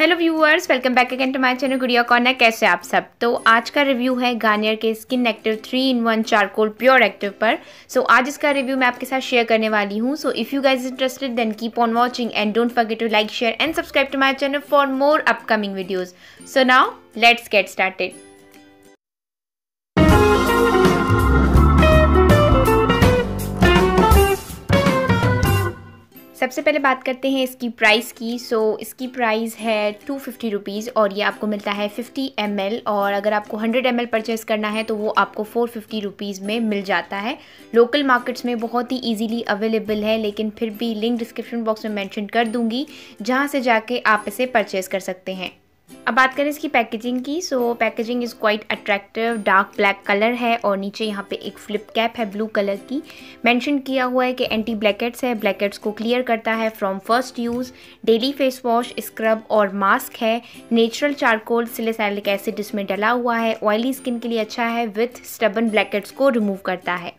Hello viewers, welcome back again to my channel Gudiya corner. कैसे आप सब। तो आज का रिव्यू है गार्नियर के skin active 3-in-1 charcoal pure active पर। आज इसका रिव्यू मैं आपके साथ शेयर करने वाली हूँ। So if you guys interested then keep on watching and don't forget to like, share and subscribe to my channel for more upcoming videos. So now let's get started. सबसे पहले बात करते हैं इसकी प्राइस की। इसकी प्राइस है 250 rupees और ये आपको मिलता है 50 ml, और अगर आपको 100 ml परचेस करना है तो वो आपको 450 रुपीज़ में मिल जाता है। लोकल मार्केट्स में बहुत ही इजीली अवेलेबल है, लेकिन फिर भी लिंक डिस्क्रिप्शन बॉक्स में मेंशन कर दूंगी, जहां से जाके आप इसे परचेस कर सकते हैं। अब बात करें इसकी पैकेजिंग की। Packaging is quite attractive, dark black colour है और नीचे यहाँ पे एक फ्लिप कैप है ब्लू कलर की। मेंशन किया हुआ है कि एंटी ब्लैकहेड्स है, ब्लैकहेड्स को क्लियर करता है from first use. Daily face wash, scrub और मास्क है। नेचुरल चारकोल सैलिसिलिक एसिड इसमें डला हुआ है। ऑयली स्किन के लिए अच्छा है, विथ स्टबन ब्लैकहेड्स को रिमूव करता है।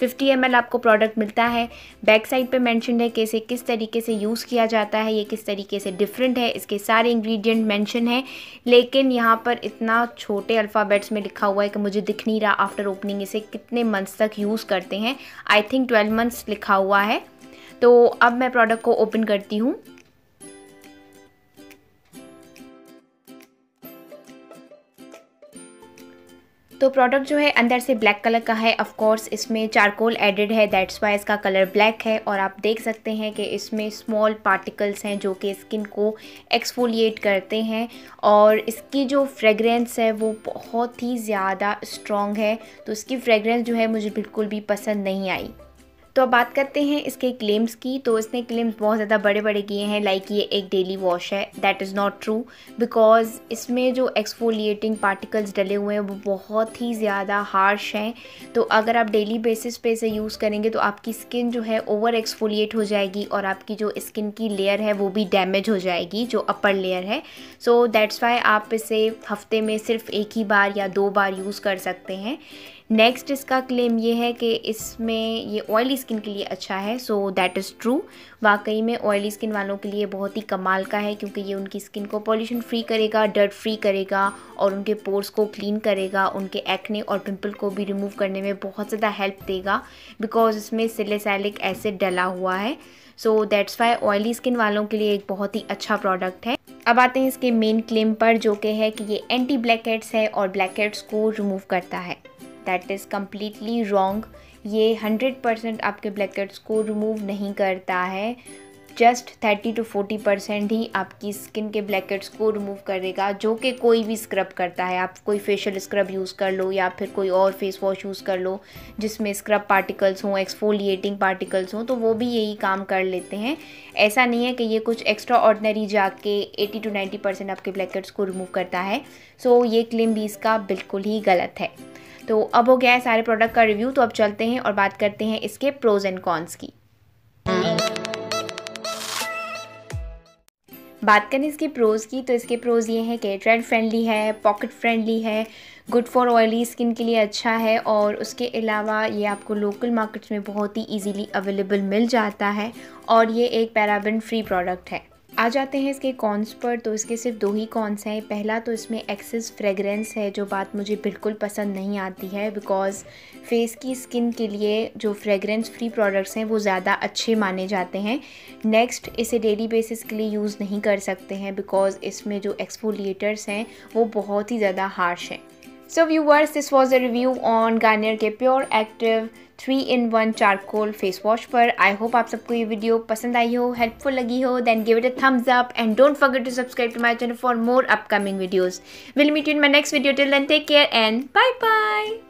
50 ml आपको प्रोडक्ट मिलता है। बैक साइड पे मेंशन है कि इसे किस तरीके से यूज़ किया जाता है, ये किस तरीके से डिफरेंट है, इसके सारे इंग्रेडिएंट मेंशन है। लेकिन यहाँ पर इतना छोटे अल्फ़ाबेट्स में लिखा हुआ है कि मुझे दिख नहीं रहा आफ्टर ओपनिंग इसे कितने मंथ्स तक यूज़ करते हैं। आई थिंक 12 मंथ्स लिखा हुआ है। तो अब मैं प्रोडक्ट को ओपन करती हूँ। तो प्रोडक्ट जो है अंदर से ब्लैक कलर का है। ऑफ कोर्स इसमें चारकोल एडेड है, दैट्स वाई इसका कलर ब्लैक है। और आप देख सकते हैं कि इसमें स्मॉल पार्टिकल्स हैं जो कि स्किन को एक्सफोलिएट करते हैं, और इसकी जो फ्रेगरेंस है वो बहुत ही ज़्यादा स्ट्रॉन्ग है। तो इसकी फ्रेगरेंस जो है मुझे बिल्कुल भी पसंद नहीं आई। तो अब बात करते हैं इसके क्लेम्स की। तो इसने क्लेम्स बहुत ज़्यादा बड़े बड़े किए हैं, लाइक ये एक डेली वॉश है। That is not true, because इसमें जो एक्सफोलिएटिंग पार्टिकल्स डले हुए हैं वो बहुत ही ज़्यादा हार्श हैं। तो अगर आप डेली बेसिस पे इसे यूज़ करेंगे तो आपकी स्किन जो है ओवर एक्सफोलिएट हो जाएगी और आपकी जो स्किन की लेयर है वो भी डैमेज हो जाएगी, जो अपर लेयर है। सो दैट्स वाई आप इसे हफ्ते में सिर्फ एक ही बार या 2 बार यूज़ कर सकते हैं। नेक्स्ट इसका क्लेम ये है कि इसमें ये ऑयली स्किन के लिए अच्छा है। So that is true. वाकई में ऑयली स्किन वालों के लिए बहुत ही कमाल का है, क्योंकि ये उनकी स्किन को पॉल्यूशन फ्री करेगा, डर्ट फ्री करेगा और उनके पोर्स को क्लीन करेगा। उनके एक्ने और पिंपल को भी रिमूव करने में बहुत ज़्यादा हेल्प देगा, बिकॉज इसमें सैलिसिलिक एसिड डला हुआ है। So that's why oily skin वालों के लिए एक बहुत ही अच्छा प्रोडक्ट है। अब आते हैं इसके मेन क्लेम पर, जो कि है कि ये एंटी ब्लैकहेड्स है और ब्लैकहेड्स को रिमूव करता है। That is completely wrong. ये 100% आपके ब्लैकहेड्स को रिमूव नहीं करता है, जस्ट 30 to 40% ही आपकी स्किन के ब्लैकहेड्स को रिमूव करेगा, जो कि कोई भी स्क्रब करता है। आप कोई फेशियल स्क्रब यूज़ कर लो या फिर कोई और फेस वॉश यूज़ कर लो जिसमें स्क्रब पार्टिकल्स हों, एक्सफोलिएटिंग पार्टिकल्स हों, तो वो भी यही काम कर लेते हैं। ऐसा नहीं है कि ये कुछ एक्स्ट्रा ऑर्डिनरी जाके 80 to 90% आपके ब्लैकहेड्स को रिमूव करता है। सो ये क्लेम भी इसका बिल्कुल ही गलत है। तो अब हो गया है सारे प्रोडक्ट का रिव्यू। तो अब चलते हैं और बात करते हैं इसके प्रोज एंड कॉन्स की। बात करें इसके प्रोज़ की, तो इसके प्रोज़ ये हैं कि ट्रेड फ्रेंडली है, पॉकेट फ्रेंडली है, गुड फॉर ऑयली स्किन के लिए अच्छा है, और उसके अलावा ये आपको लोकल मार्केट्स में बहुत ही इजीली अवेलेबल मिल जाता है, और ये एक पैराबेन फ्री प्रोडक्ट है। आ जाते हैं इसके कॉन्स पर। तो इसके सिर्फ 2 ही कॉन्स हैं। पहला तो इसमें एक्सेस फ्रेगरेंस है, जो बात मुझे बिल्कुल पसंद नहीं आती है, बिकॉज़ फेस की स्किन के लिए जो फ्रेगरेंस फ्री प्रोडक्ट्स हैं वो ज़्यादा अच्छे माने जाते हैं। नेक्स्ट, इसे डेली बेसिस के लिए यूज़ नहीं कर सकते हैं, बिकॉज़ इसमें जो एक्सफोलिएटर्स हैं वो बहुत ही ज़्यादा हार्श हैं। So viewers, this was a review on Garnier के pure active 3-in-1 charcoal face wash पर। आई होप आप सबको ये वीडियो पसंद आई हो, हेल्पफुल लगी हो। Then give it a thumbs up and don't forget to subscribe to my channel for more upcoming videos. Will meet you in my next video. Till then take care and bye bye.